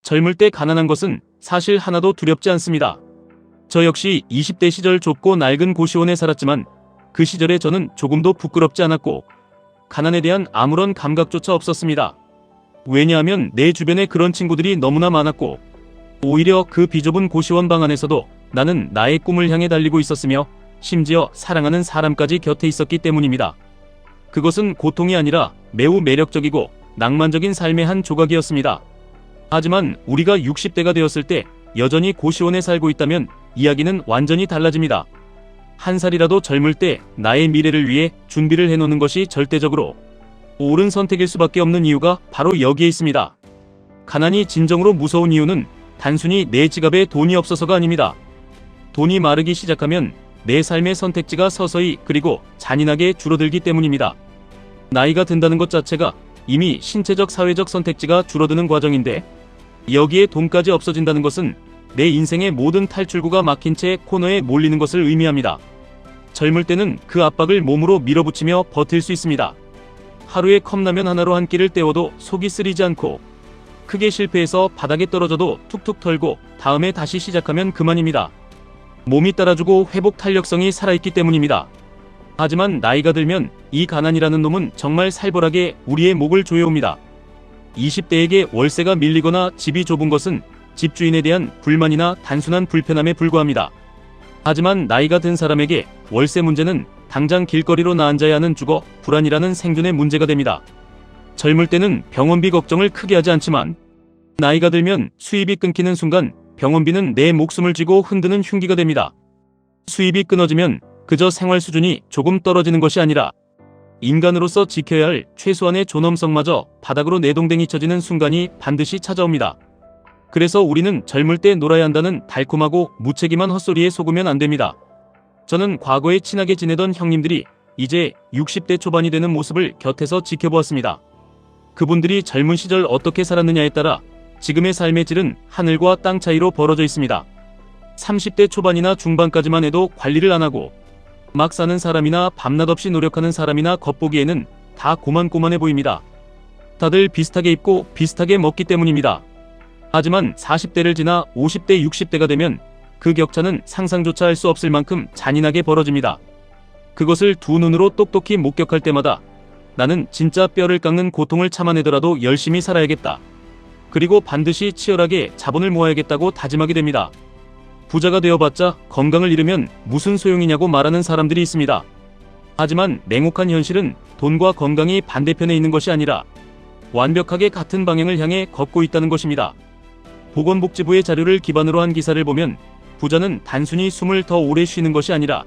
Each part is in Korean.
젊을 때 가난한 것은 사실 하나도 두렵지 않습니다. 저 역시 20대 시절 좁고 낡은 고시원에 살았지만 그 시절에 저는 조금도 부끄럽지 않았고 가난에 대한 아무런 감각조차 없었습니다. 왜냐하면 내 주변에 그런 친구들이 너무나 많았고 오히려 그 비좁은 고시원 방 안에서도 나는 나의 꿈을 향해 달리고 있었으며 심지어 사랑하는 사람까지 곁에 있었기 때문입니다. 그것은 고통이 아니라 매우 매력적이고 낭만적인 삶의 한 조각이었습니다. 하지만 우리가 60대가 되었을 때 여전히 고시원에 살고 있다면 이야기는 완전히 달라집니다. 한 살이라도 젊을 때 나의 미래를 위해 준비를 해놓는 것이 절대적으로 옳은 선택일 수밖에 없는 이유가 바로 여기에 있습니다. 가난이 진정으로 무서운 이유는 단순히 내 지갑에 돈이 없어서가 아닙니다. 돈이 마르기 시작하면 내 삶의 선택지가 서서히 그리고 잔인하게 줄어들기 때문입니다. 나이가 든다는 것 자체가 이미 신체적 사회적 선택지가 줄어드는 과정인데 여기에 돈까지 없어진다는 것은 내 인생의 모든 탈출구가 막힌 채 코너에 몰리는 것을 의미합니다. 젊을 때는 그 압박을 몸으로 밀어붙이며 버틸 수 있습니다. 하루에 컵라면 하나로 한 끼를 때워도 속이 쓰리지 않고 크게 실패해서 바닥에 떨어져도 툭툭 털고 다음에 다시 시작하면 그만입니다. 몸이 따라주고 회복 탄력성이 살아있기 때문입니다. 하지만 나이가 들면 이 가난이라는 놈은 정말 살벌하게 우리의 목을 조여옵니다. 20대에게 월세가 밀리거나 집이 좁은 것은 집주인에 대한 불만이나 단순한 불편함에 불과합니다. 하지만 나이가 든 사람에게 월세 문제는 당장 길거리로 나앉아야 하는 주거 불안이라는 생존의 문제가 됩니다. 젊을 때는 병원비 걱정을 크게 하지 않지만 나이가 들면 수입이 끊기는 순간 병원비는 내 목숨을 쥐고 흔드는 흉기가 됩니다. 수입이 끊어지면 그저 생활 수준이 조금 떨어지는 것이 아니라 인간으로서 지켜야 할 최소한의 존엄성마저 바닥으로 내동댕이 쳐지는 순간이 반드시 찾아옵니다. 그래서 우리는 젊을 때 놀아야 한다는 달콤하고 무책임한 헛소리에 속으면 안 됩니다. 저는 과거에 친하게 지내던 형님들이 이제 60대 초반이 되는 모습을 곁에서 지켜보았습니다. 그분들이 젊은 시절 어떻게 살았느냐에 따라 지금의 삶의 질은 하늘과 땅 차이로 벌어져 있습니다. 30대 초반이나 중반까지만 해도 관리를 안 하고 막 사는 사람이나 밤낮 없이 노력하는 사람이나 겉보기에는 다 고만고만해 보입니다. 다들 비슷하게 입고 비슷하게 먹기 때문입니다. 하지만 40대를 지나 50대, 60대가 되면 그 격차는 상상조차 할 수 없을 만큼 잔인하게 벌어집니다. 그것을 두 눈으로 똑똑히 목격할 때마다 나는 진짜 뼈를 깎는 고통을 참아내더라도 열심히 살아야겠다. 그리고 반드시 치열하게 자본을 모아야겠다고 다짐하게 됩니다. 부자가 되어봤자 건강을 잃으면 무슨 소용이냐고 말하는 사람들이 있습니다. 하지만 냉혹한 현실은 돈과 건강이 반대편에 있는 것이 아니라 완벽하게 같은 방향을 향해 걷고 있다는 것입니다. 보건복지부의 자료를 기반으로 한 기사를 보면 부자는 단순히 숨을 더 오래 쉬는 것이 아니라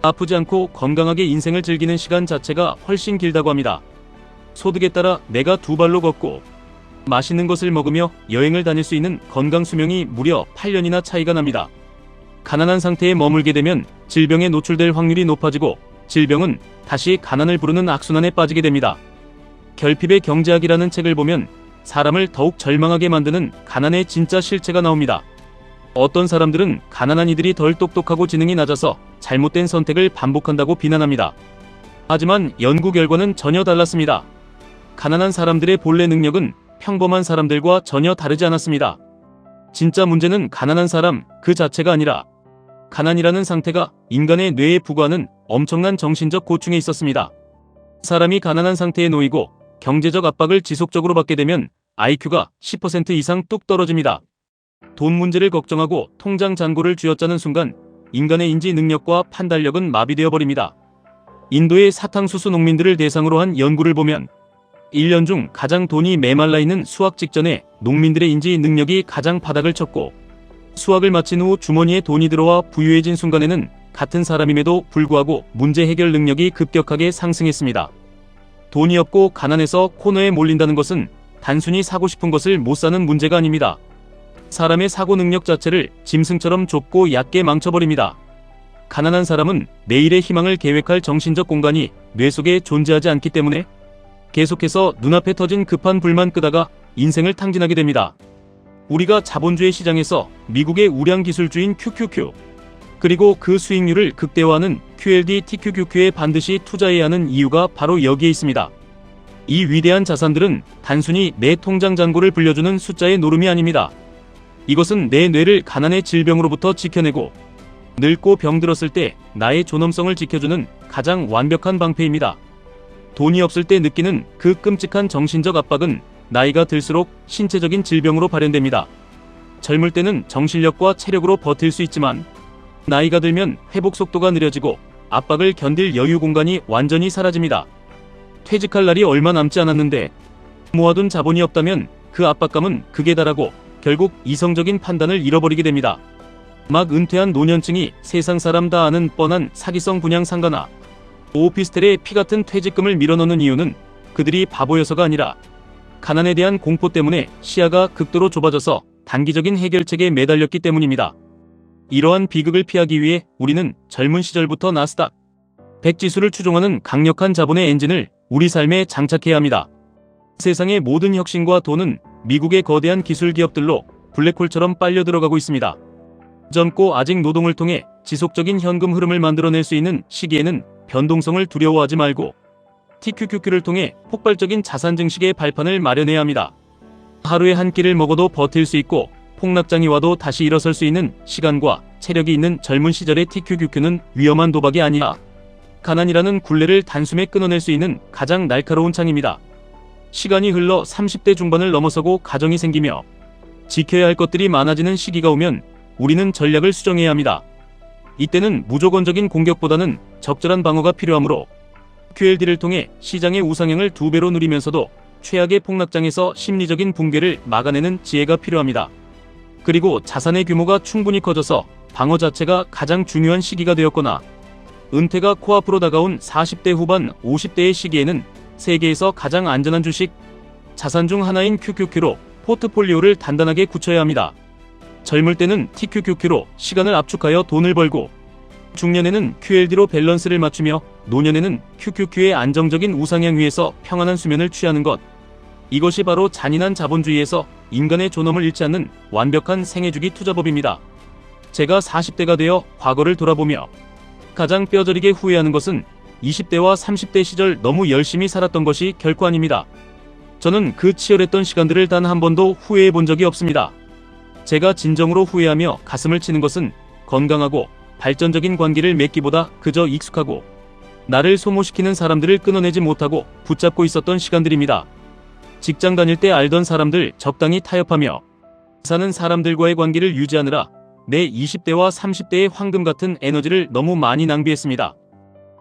아프지 않고 건강하게 인생을 즐기는 시간 자체가 훨씬 길다고 합니다. 소득에 따라 내가 두 발로 걷고 맛있는 것을 먹으며 여행을 다닐 수 있는 건강 수명이 무려 8년이나 차이가 납니다. 가난한 상태에 머물게 되면 질병에 노출될 확률이 높아지고 질병은 다시 가난을 부르는 악순환에 빠지게 됩니다. 결핍의 경제학이라는 책을 보면 사람을 더욱 절망하게 만드는 가난의 진짜 실체가 나옵니다. 어떤 사람들은 가난한 이들이 덜 똑똑하고 지능이 낮아서 잘못된 선택을 반복한다고 비난합니다. 하지만 연구 결과는 전혀 달랐습니다. 가난한 사람들의 본래 능력은 평범한 사람들과 전혀 다르지 않았습니다. 진짜 문제는 가난한 사람 그 자체가 아니라 가난이라는 상태가 인간의 뇌에 부과하는 엄청난 정신적 고충에 있었습니다. 사람이 가난한 상태에 놓이고 경제적 압박을 지속적으로 받게 되면 IQ가 10% 이상 뚝 떨어집니다. 돈 문제를 걱정하고 통장 잔고를 쥐어짜는 순간 인간의 인지 능력과 판단력은 마비되어 버립니다. 인도의 사탕수수 농민들을 대상으로 한 연구를 보면 1년 중 가장 돈이 메말라 있는 수확 직전에 농민들의 인지 능력이 가장 바닥을 쳤고 수확을 마친 후 주머니에 돈이 들어와 부유해진 순간에는 같은 사람임에도 불구하고 문제 해결 능력이 급격하게 상승했습니다. 돈이 없고 가난해서 코너에 몰린다는 것은 단순히 사고 싶은 것을 못 사는 문제가 아닙니다. 사람의 사고 능력 자체를 짐승처럼 좁고 얕게 망쳐버립니다. 가난한 사람은 내일의 희망을 계획할 정신적 공간이 뇌 속에 존재하지 않기 때문에 계속해서 눈앞에 터진 급한 불만 끄다가 인생을 탕진하게 됩니다. 우리가 자본주의 시장에서 미국의 우량 기술주인 QQQ 그리고 그 수익률을 극대화하는 QLD TQQQ에 반드시 투자해야 하는 이유가 바로 여기에 있습니다. 이 위대한 자산들은 단순히 내 통장 잔고를 불려주는 숫자의 노름이 아닙니다. 이것은 내 뇌를 가난의 질병으로부터 지켜내고 늙고 병들었을 때 나의 존엄성을 지켜주는 가장 완벽한 방패입니다. 돈이 없을 때 느끼는 그 끔찍한 정신적 압박은 나이가 들수록 신체적인 질병으로 발현됩니다. 젊을 때는 정신력과 체력으로 버틸 수 있지만 나이가 들면 회복 속도가 느려지고 압박을 견딜 여유 공간이 완전히 사라집니다. 퇴직할 날이 얼마 남지 않았는데 모아둔 자본이 없다면 그 압박감은 극에 달하고 결국 이성적인 판단을 잃어버리게 됩니다. 막 은퇴한 노년층이 세상 사람 다 아는 뻔한 사기성 분양 상가나 오피스텔에 피같은 퇴직금을 밀어넣는 이유는 그들이 바보여서가 아니라 가난에 대한 공포 때문에 시야가 극도로 좁아져서 단기적인 해결책에 매달렸기 때문입니다. 이러한 비극을 피하기 위해 우리는 젊은 시절부터 나스닥 100 지수를 추종하는 강력한 자본의 엔진을 우리 삶에 장착해야 합니다. 세상의 모든 혁신과 돈은 미국의 거대한 기술 기업들로 블랙홀처럼 빨려 들어가고 있습니다. 젊고 아직 노동을 통해 지속적인 현금 흐름을 만들어낼 수 있는 시기에는 변동성을 두려워하지 말고 TQQQ를 통해 폭발적인 자산 증식의 발판을 마련해야 합니다. 하루에 한 끼를 먹어도 버틸 수 있고 폭락장이 와도 다시 일어설 수 있는 시간과 체력이 있는 젊은 시절의 TQQQ는 위험한 도박이 아니라 가난이라는 굴레를 단숨에 끊어낼 수 있는 가장 날카로운 창입니다. 시간이 흘러 30대 중반을 넘어서고 가정이 생기며 지켜야 할 것들이 많아지는 시기가 오면 우리는 전략을 수정해야 합니다. 이때는 무조건적인 공격보다는 적절한 방어가 필요하므로 QLD를 통해 시장의 우상향을 2배로 누리면서도 최악의 폭락장에서 심리적인 붕괴를 막아내는 지혜가 필요합니다. 그리고 자산의 규모가 충분히 커져서 방어 자체가 가장 중요한 시기가 되었거나 은퇴가 코앞으로 다가온 40대 후반 50대의 시기에는 세계에서 가장 안전한 주식, 자산 중 하나인 QQQ로 포트폴리오를 단단하게 굳혀야 합니다. 젊을 때는 TQQQ로 시간을 압축하여 돈을 벌고 중년에는 QLD로 밸런스를 맞추며 노년에는 QQQ의 안정적인 우상향 위에서 평안한 수면을 취하는 것. 이것이 바로 잔인한 자본주의에서 인간의 존엄을 잃지 않는 완벽한 생애주기 투자법입니다. 제가 40대가 되어 과거를 돌아보며 가장 뼈저리게 후회하는 것은 20대와 30대 시절 너무 열심히 살았던 것이 결코 아닙니다. 저는 그 치열했던 시간들을 단 한 번도 후회해 본 적이 없습니다. 제가 진정으로 후회하며 가슴을 치는 것은 건강하고 발전적인 관계를 맺기보다 그저 익숙하고 나를 소모시키는 사람들을 끊어내지 못하고 붙잡고 있었던 시간들입니다. 직장 다닐 때 알던 사람들 적당히 타협하며 사는 사람들과의 관계를 유지하느라 내 20대와 30대의 황금 같은 에너지를 너무 많이 낭비했습니다.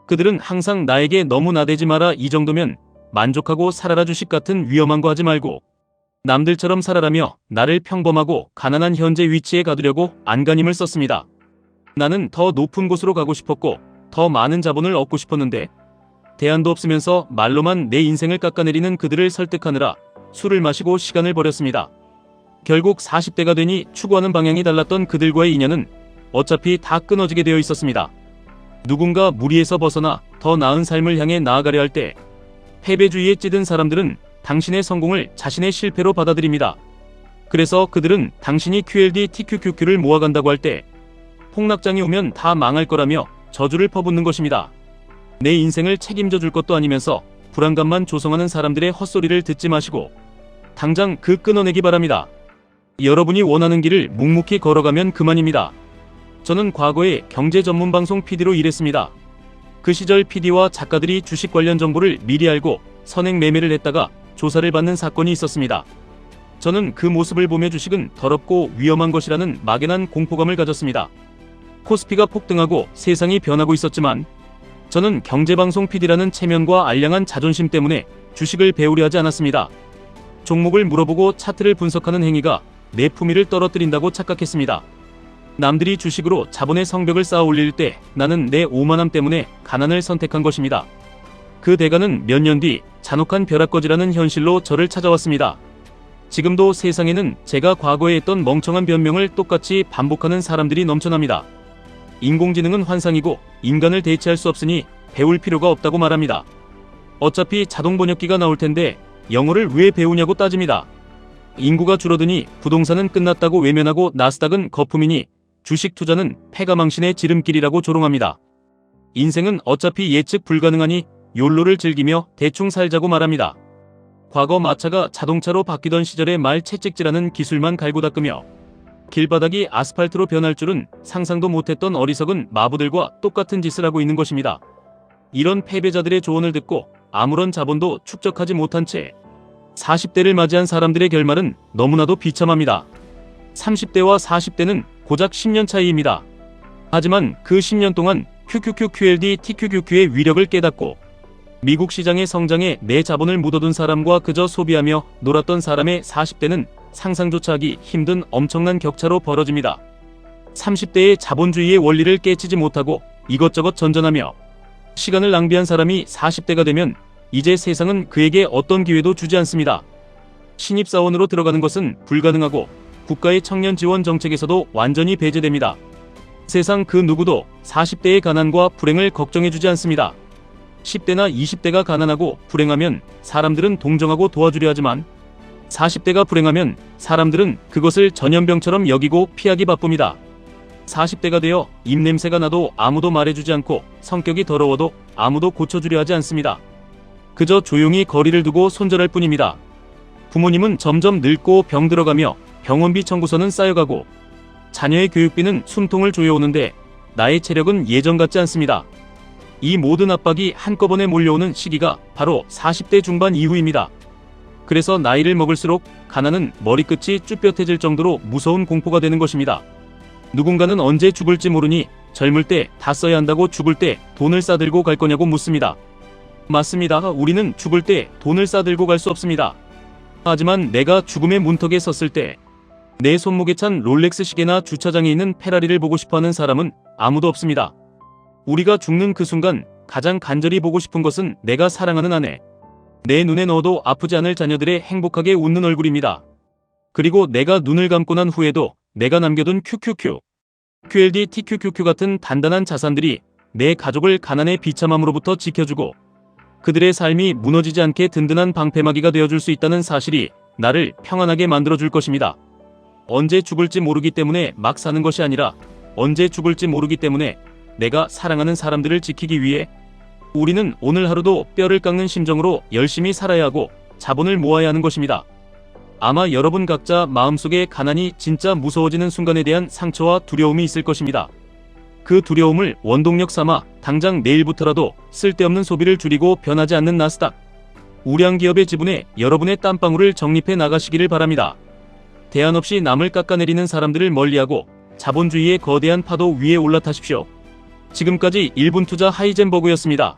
그들은 항상 나에게 너무 나대지 마라, 이 정도면 만족하고 살아라, 주식 같은 위험한 거 하지 말고 남들처럼 살아라며 나를 평범하고 가난한 현재 위치에 가두려고 안간힘을 썼습니다. 나는 더 높은 곳으로 가고 싶었고 더 많은 자본을 얻고 싶었는데 대안도 없으면서 말로만 내 인생을 깎아내리는 그들을 설득하느라 술을 마시고 시간을 버렸습니다. 결국 40대가 되니 추구하는 방향이 달랐던 그들과의 인연은 어차피 다 끊어지게 되어 있었습니다. 누군가 무리에서 벗어나 더 나은 삶을 향해 나아가려 할 때 패배주의에 찌든 사람들은 당신의 성공을 자신의 실패로 받아들입니다. 그래서 그들은 당신이 QLD TQQQ를 모아간다고 할 때 폭락장이 오면 다 망할 거라며 저주를 퍼붓는 것입니다. 내 인생을 책임져 줄 것도 아니면서 불안감만 조성하는 사람들의 헛소리를 듣지 마시고 당장 그 끊어내기 바랍니다. 여러분이 원하는 길을 묵묵히 걸어가면 그만입니다. 저는 과거에 경제 전문 방송 PD로 일했습니다. 그 시절 PD와 작가들이 주식 관련 정보를 미리 알고 선행 매매를 했다가 조사를 받는 사건이 있었습니다. 저는 그 모습을 보며 주식은 더럽고 위험한 것이라는 막연한 공포감을 가졌습니다. 코스피가 폭등하고 세상이 변하고 있었지만 저는 경제방송 PD라는 체면과 알량한 자존심 때문에 주식을 배우려 하지 않았습니다. 종목을 물어보고 차트를 분석하는 행위가 내 품위를 떨어뜨린다고 착각했습니다. 남들이 주식으로 자본의 성벽을 쌓아 올릴 때 나는 내 오만함 때문에 가난을 선택한 것입니다. 그 대가는 몇 년 뒤 잔혹한 벼락거지라는 현실로 저를 찾아왔습니다. 지금도 세상에는 제가 과거에 했던 멍청한 변명을 똑같이 반복하는 사람들이 넘쳐납니다. 인공지능은 환상이고 인간을 대체할 수 없으니 배울 필요가 없다고 말합니다. 어차피 자동 번역기가 나올 텐데 영어를 왜 배우냐고 따집니다. 인구가 줄어드니 부동산은 끝났다고 외면하고 나스닥은 거품이니 주식 투자는 패가망신의 지름길이라고 조롱합니다. 인생은 어차피 예측 불가능하니 욜로를 즐기며 대충 살자고 말합니다. 과거 마차가 자동차로 바뀌던 시절의 말 채찍질하는 기술만 갈고 닦으며 길바닥이 아스팔트로 변할 줄은 상상도 못했던 어리석은 마부들과 똑같은 짓을 하고 있는 것입니다. 이런 패배자들의 조언을 듣고 아무런 자본도 축적하지 못한 채 40대를 맞이한 사람들의 결말은 너무나도 비참합니다. 30대와 40대는 고작 10년 차이입니다. 하지만 그 10년 동안 QQQ, TQQQ의 위력을 깨닫고 미국 시장의 성장에 내 자본을 묻어둔 사람과 그저 소비하며 놀았던 사람의 40대는 상상조차 하기 힘든 엄청난 격차로 벌어집니다. 30대의 자본주의의 원리를 깨치지 못하고 이것저것 전전하며 시간을 낭비한 사람이 40대가 되면 이제 세상은 그에게 어떤 기회도 주지 않습니다. 신입사원으로 들어가는 것은 불가능하고 국가의 청년 지원 정책에서도 완전히 배제됩니다. 세상 그 누구도 40대의 가난과 불행을 걱정해주지 않습니다. 10대나 20대가 가난하고 불행하면 사람들은 동정하고 도와주려 하지만 40대가 불행하면 사람들은 그것을 전염병처럼 여기고 피하기 바쁩니다. 40대가 되어 입냄새가 나도 아무도 말해주지 않고 성격이 더러워도 아무도 고쳐주려 하지 않습니다. 그저 조용히 거리를 두고 손절할 뿐입니다. 부모님은 점점 늙고 병들어가며 병원비 청구서는 쌓여가고 자녀의 교육비는 숨통을 조여오는데 나의 체력은 예전 같지 않습니다. 이 모든 압박이 한꺼번에 몰려오는 시기가 바로 40대 중반 이후입니다. 그래서 나이를 먹을수록 가난은 머리끝이 쭈뼛해질 정도로 무서운 공포가 되는 것입니다. 누군가는 언제 죽을지 모르니 젊을 때 다 써야 한다고 죽을 때 돈을 싸들고 갈 거냐고 묻습니다. 맞습니다. 우리는 죽을 때 돈을 싸들고 갈 수 없습니다. 하지만 내가 죽음의 문턱에 섰을 때 내 손목에 찬 롤렉스 시계나 주차장에 있는 페라리를 보고 싶어하는 사람은 아무도 없습니다. 우리가 죽는 그 순간 가장 간절히 보고 싶은 것은 내가 사랑하는 아내, 내 눈에 넣어도 아프지 않을 자녀들의 행복하게 웃는 얼굴입니다. 그리고 내가 눈을 감고 난 후에도 내가 남겨둔 QQQ, QLD, TQQQ 같은 단단한 자산들이 내 가족을 가난의 비참함으로부터 지켜주고 그들의 삶이 무너지지 않게 든든한 방패막이가 되어줄 수 있다는 사실이 나를 평안하게 만들어줄 것입니다. 언제 죽을지 모르기 때문에 막 사는 것이 아니라 언제 죽을지 모르기 때문에 내가 사랑하는 사람들을 지키기 위해 우리는 오늘 하루도 뼈를 깎는 심정으로 열심히 살아야 하고 자본을 모아야 하는 것입니다. 아마 여러분 각자 마음속에 가난이 진짜 무서워지는 순간에 대한 상처와 두려움이 있을 것입니다. 그 두려움을 원동력 삼아 당장 내일부터라도 쓸데없는 소비를 줄이고 변하지 않는 나스닥, 우량 기업의 지분에 여러분의 땀방울을 적립해 나가시기를 바랍니다. 대안 없이 남을 깎아내리는 사람들을 멀리하고 자본주의의 거대한 파도 위에 올라타십시오. 지금까지 1분 투자 하이젠버그였습니다.